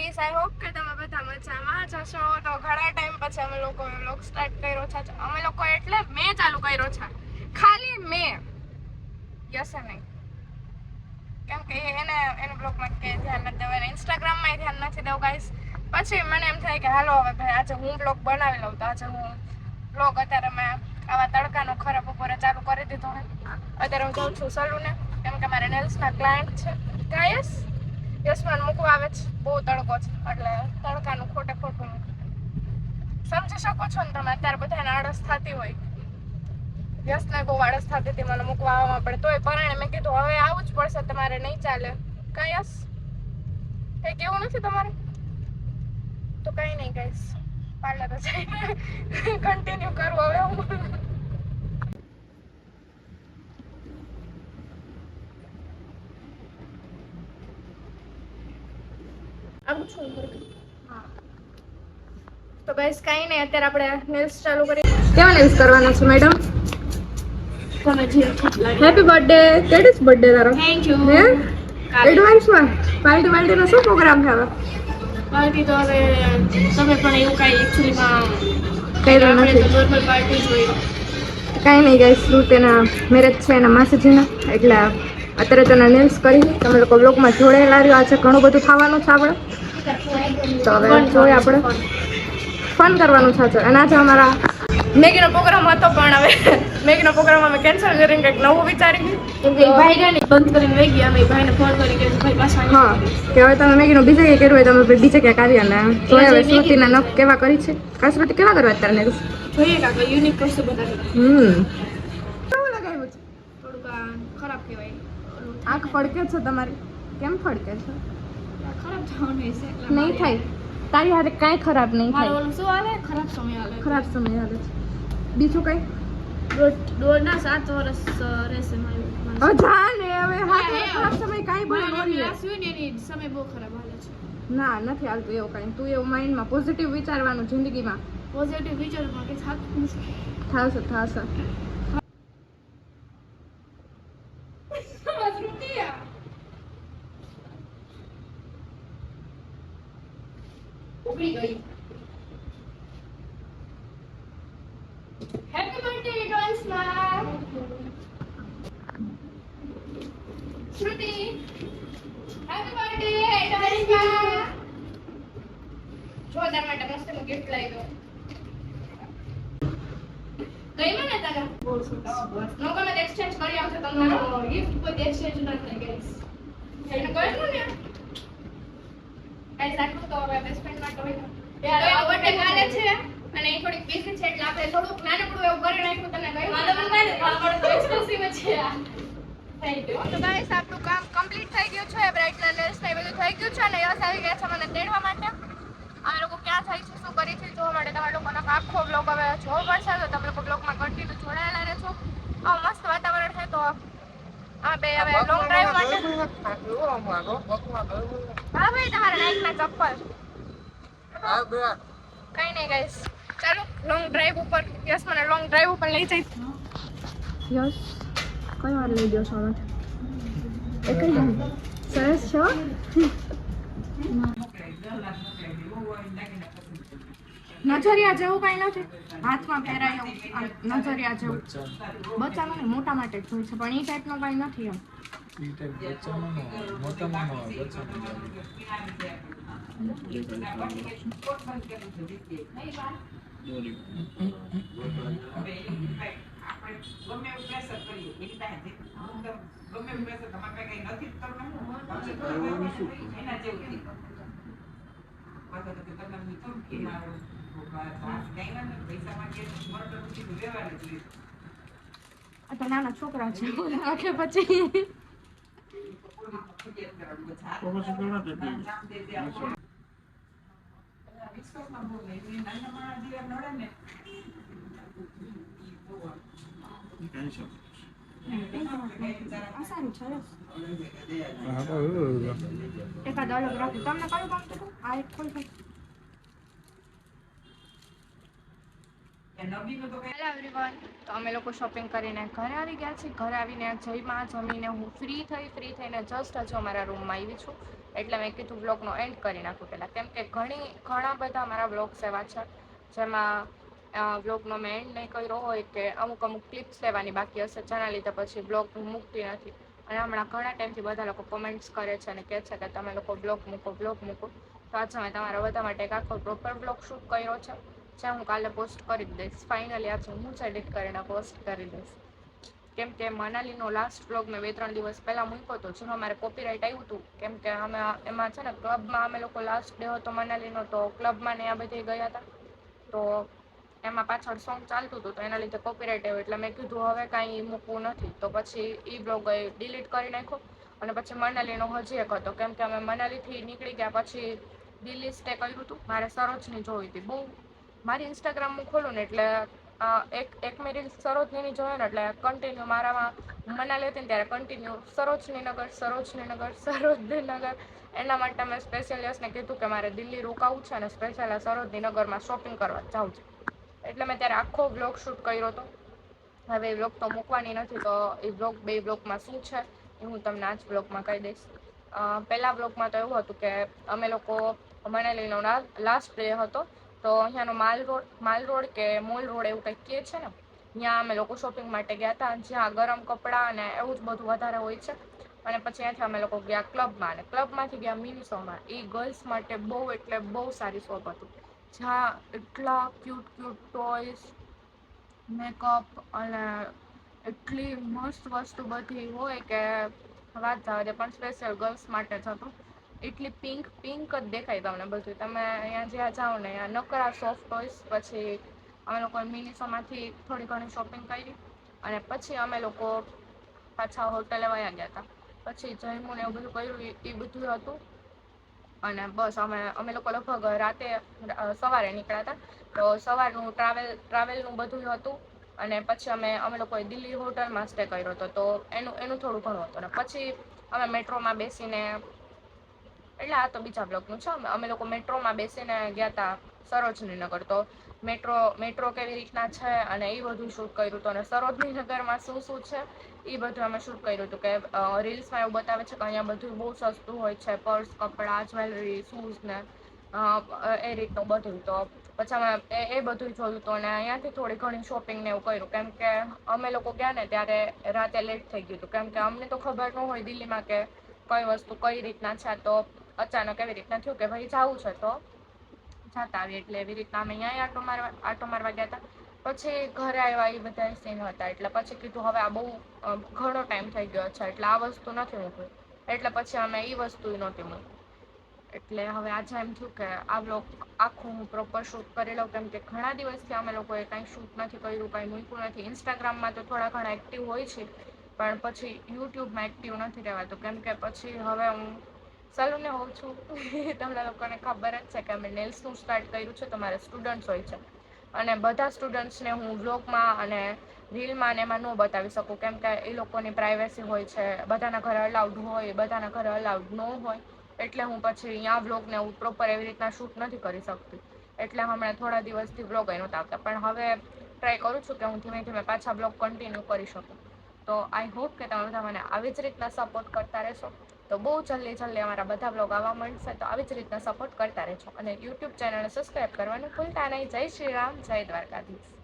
Guys I hope કે તમે બધા મજામાં જ હશો. તો ઘણા ટાઈમ પછી અમે લોકોએ વ્લોગ સ્ટાર્ટ કર્યો છે. અમે લોકો એટલે મેં ચાલુ કર્યો છે, ખાલી મેં, યસે નહીં, કેમ કે એને બ્લોગમાં કે ધ્યાન નથી દેવાનું, ઇન્સ્ટાગ્રામમાં ધ્યાન નથી દેવું ગાઈસ. પછી મને એમ થાય કે હાલો હવે ભાઈ આજે હું બ્લોગ બનાવી લઉં. તો આજે હું બ્લોગ અત્યારે મેં આવા તડકાનો ખરાબ બપોરે ચાલુ કરી દીધો ને. અત્યારે હું જાઉં છું સલૂને, કેમ કે મારે નેલ્સના ક્લાયન્ટ છે. ગાઈસ યશમાન મૂકવા આવે છે, બહુ તડકો છે એટલે તડકાનું ખોટે ખોટું સમજી શકો છો ને તમે. અત્યારે બધાને આળસ થતી હોય, યશને બહુ આળસ થતી હતી મને મૂકવા આવવામાં પડે, તોય પરાણે મેં કીધું હવે આવું જ પડશે, તમારે નહીં ચાલે. કઈ યશ કઈ કેવું નથી તમારે? તો કઈ નહીં ગાઈસ, પાર્લર જઈને કન્ટિન્યુ કરવું હવે હું. આવું છું હા. તો ગાઈસ કઈ નહીં, અત્યારે આપણે નેલ્સ ચાલુ કરી. કેવા નેલ્સ કરવાના છે મેડમ? Happy birthday. કેડિસ બર્થડે તારો? Thank you. હે એડવાન્સમાં પાર્ટી વાલ્ટીનો શું પ્રોગ્રામ છે હવે? પાર્ટી તો હવે તમે પણ એવું કાંઈ એક્ચ્યુઅલીમાં કર્યું નથી, તો નોર્મલ પાર્ટી જ હોય. કાંઈ નહીં ગાઈસ, શ્રુતિના મેરેજ છે એના માસીજીના, એટલે અત્યારે તેના નેલ્સ કરી. તમે લોકો બ્લોગમાં જોડાયેલા રહ્યો. આજે ઘણું બધું થવાનું છે આપણે, તો હવે જોઈએ આપણે ફન કરવાનું છે. અને આજે અમારા મેગીનો પ્રોગ્રામ હતો, પણ હવે મેગીનો પ્રોગ્રામ અમે કેન્સલ કરીને કંઈક નવું વિચારી. ભાઈ બંધ કરીને મેગી અમે ભાઈને ફોન કરી કે ભાઈ પાછા. હા, કે હવે તમે મેગીનો બીજે ક્યાંય કર્યું હોય તમે બીજે ક્યાંક આવ્યા ને જોઈએ હવે શ્રુતિના નખ કેવા કરી છે. શ્રુતિ કેવા કરવા અત્યારે નેલ્સ જોઈએ કાંક યુનિક વસ્તુ બતાવી. કેવું લગાવ્યું છે? થોડુંક ખરાબ કહેવાય. આંખ ફડકે છે તમારી? કેમ ફડકે છે? ખરાબ થવાનું છે. નહીં થાય તારી હારે કાંઈ ખરાબ નહીં થાય. ઓલું શું હાલે? ખરાબ સમય હાલે. ખરાબ સમય હાલે છે. બીજું કઈ? દોઢના 7 વર્ષ રહેશે મારું. હવે જાને હવે ખરાબ સમય કાંઈ બોલે બોલી સમય બહુ ખરાબ હાલે છે. ના નથી હાલતું એવું કાંઈ. તું એવું માઇન્ડમાં પોઝિટિવ વિચારવાનું જિંદગીમાં. પોઝિટિવ વિચારવાનું કે થતું થશે થશે. ઉભી ગઈ. હેપી બર્થડે એડવાન્સમાં શ્રુતિ. હેપી બર્થડે એડવાન્સમાં. જો તાર માટે મસ્ત ગિફ્ટ લાવી દો. કઈ મને તારા બોલ બસ નો ગમે એક્સચેન્જ કરી આવશે તમને ગિફ્ટ કોઈ એક્સચેન્જ ન થાય ગાઈસ. એને કહ્યું ને ગાઈસ આટલું તો હવે બેસ્ટ ફ્રેન્ડ માટે હોય. યાર બર્થડે કાલે છે અને એ થોડીક બીઝી છે એટલે આપણે થોડુંક નાનકડું એવું કરી નાખ્યું. તને કહ્યું મારો મન કાલે તો એક્સક્લુસિવ છે આ. Thank you. તો ગાઈસ આપણું કામ કમ્પ્લીટ થઈ ગયું છે. બ્રાઇટનર નેલ્સ ને બધું થઈ ગયું છે અને યસ આવી ગયા છે મને તેડવા માટે. આ લોકો ક્યાં થાય છે શું કરી છે જોવા માટે તમારા લોકોનો આખો બ્લોગ હવે જોવો પડશે. તો તમે લોકો બ્લોગમાં કન્ટિન્યુ જોડાયેલા રહેશો. મસ્ત વાતાવરણ છે. તો આ બે હવે લોંગ ડ્રાઈવ માટે. હા ભાઈ તમારા નાઇકના ચપ્પલ. કઈ નહીં ગાઈસ, ચાલો લોંગ ડ્રાઈવ ઉપર. યસ મને લોંગ ડ્રાઈવ ઉપર લઈ જાય. યસ કઈ વાર લઈ ગયો છો? એક જ સરસ છો. નજરિયા જેવું કઈ નથી, હાથમાં પહેરાય એવું નજરિયા જેવું. બચ્ચાનો ને મોટા માટે જ હોય છે, પણ એ ટાઈપનું કઈ નથી એમ. આ તો નાના છોકરા છે આખે પછી એકાદ અલગ રાખું. તમને કયું કામ હતું? આ એક ખોલ. હેલો એવરીવન, તો અમે લોકો શોપિંગ કરીને ઘરે આવી ગયા છીએ. ઘરે આવીને જમીને હું ફ્રી થઈને જસ્ટ હજુ અમારા રૂમમાં આવી છું. એટલે મેં કીધું વ્લોગનો એન્ડ કરી નાખું પહેલાં, કેમ કે ઘણા બધા અમારા વ્લોગ્સ એવા છે જેમાં વ્લોગનો મેં એન્ડ નહીં કર્યો હોય કે અમુક ક્લિપ્સ લેવાની બાકી હશે, જેના લીધે પછી વ્લોગ હું મૂકતી નથી. અને હમણાં ઘણા ટાઈમથી બધા લોકો કોમેન્ટ્સ કરે છે અને કહે છે કે તમે લોકો વ્લોગ મૂકો. તો આજે મેં તમારા બધા માટે એક આખો પ્રોપર વ્લોગ શૂટ કર્યો છે, જે હું કાલે પોસ્ટ કરી દઈશ. ફાઇનલી આજે હું જ એડિટ કરીને પોસ્ટ કરી દઈશ, કેમ કે મનાલીનો લાસ્ટ વ્લોગ મેં 2-3 દિવસ પહેલાં મૂક્યો હતો, જેમાં મારે કોપીરાઇટ આવ્યું હતું. કેમ કે અમે એમાં છે ને ક્લબમાં અમે લોકો લાસ્ટ ડે હતો મનાલીનો, તો ક્લબમાં ને આ બધે ગયા હતા. તો એમાં પાછળ સોંગ ચાલતું હતું, તો એના લીધે કોપીરાઇટ આવ્યો. એટલે મેં કીધું હવે કાંઈ મૂકવું નથી. તો પછી એ બ્લોગ ડિલીટ કરી નાખ્યો. અને પછી મનાલીનો હજી એક હતો, કેમ કે અમે મનાલીથી નીકળી ગયા પછી દિલ્હી સ્ટે કર્યું હતું. મારે સરોજની જોઈ હતી બહુ. મારી ઇન્સ્ટાગ્રામ હું ખોલું ને એટલે એક મેં રીલ્સ સરોજનીની જોયો ને એટલે કન્ટિન્યુ મારામાં મનાલી હતી ને ત્યારે કન્ટિન્યુ સરોજનીનગર. એના માટે મેં સ્પેશિયલ કીધું કે મારે દિલ્હી રોકાવું છે અને સ્પેશિયલ સરોજનીનગરમાં શોપિંગ કરવા જાઉં છે. એટલે મેં ત્યારે આખો વ્લોગ શૂટ કર્યો હતો. હવે એ વ્લોગ તો મૂકવાની નથી, તો એ બે વ્લોગમાં શું છે એ હું તમને આ જ વ્લોગમાં કહી દઈશ. પહેલા વ્લોગમાં તો એવું હતું કે અમે લોકો મનાલીનો લાસ્ટ ડે હતો, તો અહીંયાનો માલ રોડ કે મોલ રોડ એવું કંઈક કહે છે ને, ત્યાં અમે લોકો શોપિંગ માટે ગયા હતા, જ્યાં ગરમ કપડાં અને એવું જ બધું વધારે હોય છે. અને પછી ત્યાંથી અમે લોકો ગયા ક્લબમાં, અને ક્લબમાંથી ગયા મિનિસોમાં. એ ગર્લ્સ માટે બહુ એટલે બહુ સારી શોપ હતી, જ્યાં એટલા ક્યુટ ટોયસ, મેકઅપ અને એટલી મસ્ત વસ્તુ બધી હોય કે વાત જવા દે. પણ સ્પેશિયલ ગર્લ્સ માટે જ હતું. એટલી પિંક જ દેખાય તમને બધું. તમે અહીંયા જ્યાં જાઓ ને ત્યાં નકરા સોફ્ટ ટોયસ. પછી અમે લોકોએ મિનિસોમાંથી થોડી ઘણી શોપિંગ કરી અને પછી અમે લોકો પાછા હોટલે વયા ગયા હતા. પછી જમ્યું ને એવું બધું કર્યું, એ બધું હતું. અને બસ અમે લોકો લગભગ સવારે નીકળ્યા હતા. તો સવારનું ટ્રાવેલનું બધું હતું. અને પછી અમે લોકોએ દિલ્હી હોટલમાં સ્ટે કર્યો હતો, તો એનું થોડું ઘણું હતું. અને પછી અમે મેટ્રોમાં બેસીને, એટલે આ તો બીજા બ્લોગનું છે, અમે લોકો મેટ્રોમાં બેસીને ગયા હતા સરોજનીનગર. તો મેટ્રો કેવી રીતના છે અને એ બધું શૂટ કર્યું હતું. અને સરોજનીનગરમાં શું છે એ બધું અમે શૂટ કર્યું હતું. કે રીલ્સમાં એવું બતાવે છે કે અહીંયા બધું બહુ સસ્તું હોય છે, પર્સ, કપડાં, જ્વેલરી, શૂઝ ને એ રીતનું બધું. તો પછી અમે એ બધું જોયું હતું. અને અહીંયાથી થોડી ઘણી શોપિંગ ને એવું કર્યું, કેમ કે અમે લોકો ગયા ને ત્યારે રાતે લેટ થઈ ગયું હતું. કેમ કે અમને તો ખબર ન હોય દિલ્હીમાં કે કઈ વસ્તુ કઈ રીતના છે. તો અચાનક એવી રીતના થયું કે ભાઈ જવું છે તો જતા આવીએ. એટલે એવી રીતના અમે અહીંયા આટો મારવા ગયા હતા. પછી ઘરે આવ્યા એ બધા સીન હતા. એટલે પછી કીધું હવે આ બહુ ઘણો ટાઈમ થઈ ગયો છે, એટલે આ વસ્તુ નથી મૂકવી. એટલે પછી અમે એ વસ્તુ નહોતી મૂકી. એટલે હવે આજે એમ થયું કે આ વ્લોગ આખું હું પ્રોપર શૂટ કરી લઉં, કેમ કે ઘણા દિવસથી અમે લોકોએ કાંઈ શૂટ નથી કર્યું, કાંઈ મૂક્યું નથી. ઇન્સ્ટાગ્રામમાં તો થોડા ઘણા એક્ટિવ હોય છે, પણ પછી યુટ્યુબમાં એક્ટિવ નથી રહેવાતું. કેમ કે પછી હવે હું સલૂને હોઉં છું. તમને લોકોને ખબર જ છે કે અમે નેલ્સનું સ્ટાર્ટ કર્યું છે. તો મારે સ્ટુડન્ટ્સ હોય છે, અને બધા સ્ટુડન્ટ્સને હું વ્લોગમાં અને રીલમાં ને એમાં ન બતાવી શકું, કેમ કે એ લોકોની પ્રાઇવેસી હોય છે. બધાના ઘરે અલાઉડ હોય, બધાના ઘરે અલાઉડ ન હોય. એટલે હું પછી અહીંયા વ્લોગને હું પ્રોપર એવી રીતના શૂટ નથી કરી શકતી. એટલે હમણાં થોડા દિવસથી વ્લોગ નહોતા આવતા. પણ હવે ટ્રાય કરું છું કે હું ધીમે ધીમે પાછા વ્લોગ કન્ટિન્યુ કરી શકું. તો આઈ હોપ કે તમે બધા મને આવી જ રીતના સપોર્ટ કરતા રહેશો. તો બહુ જલ્દી અમારા બધા વ્લોગ આવવા મળશે. તો આવી જ રીતના સપોર્ટ કરતા રહેજો. અને યુટ્યુબ ચેનલને સબસ્ક્રાઈબ કરવાનું ભૂલતા નહીં. જય શ્રી રામ, જય દ્વારકાધીશ.